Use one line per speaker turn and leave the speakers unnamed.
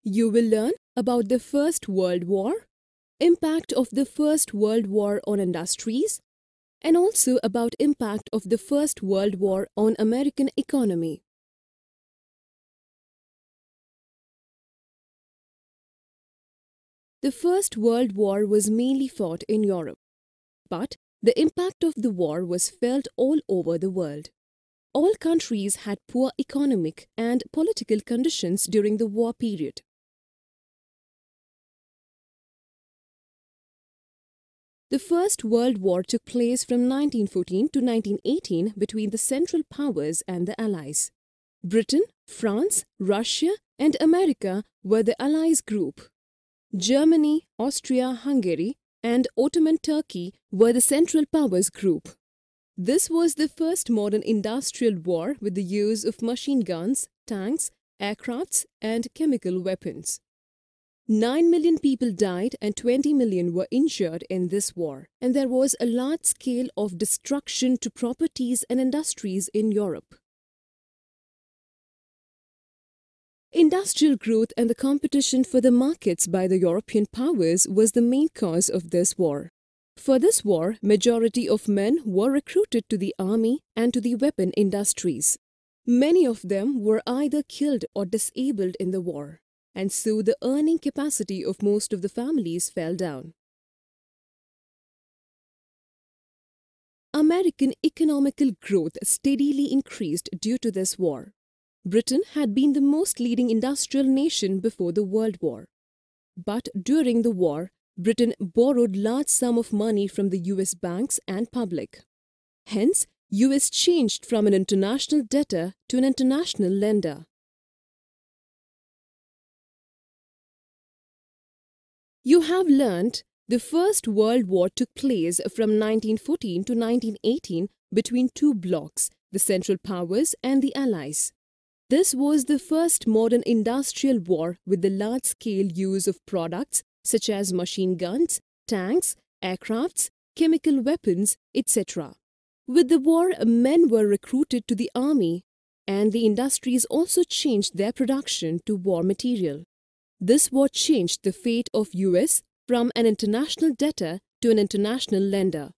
You will learn about the First World War, impact of the First World War on industries, and also about impact of the First World War on American economy. The First World War was mainly fought in Europe, but the impact of the war was felt all over the world. All countries had poor economic and political conditions during the war period. The First World War took place from 1914 to 1918 between the Central Powers and the Allies. Britain, France, Russia and America were the Allies group. Germany, Austria-Hungary and Ottoman Turkey were the Central Powers group. This was the first modern industrial war with the use of machine guns, tanks, aircrafts and chemical weapons. 9 million people died and 20 million were injured in this war, and there was a large scale of destruction to properties and industries in Europe. Industrial growth and the competition for the markets by the European powers was the main cause of this war. For this war, majority of men were recruited to the army and to the weapon industries. Many of them were either killed or disabled in the war, and so the earning capacity of most of the families fell down. American economical growth steadily increased due to this war. Britain had been the most leading industrial nation before the World War. But during the war, Britain borrowed large sum of money from the US banks and public. Hence, US changed from an international debtor to an international lender. You have learnt the First World War took place from 1914 to 1918 between two blocs, the Central Powers and the Allies. This was the first modern industrial war with the large-scale use of products such as machine guns, tanks, aircrafts, chemical weapons, etc. With the war, men were recruited to the army, and the industries also changed their production to war material. This war changed the fate of US from an international debtor to an international lender.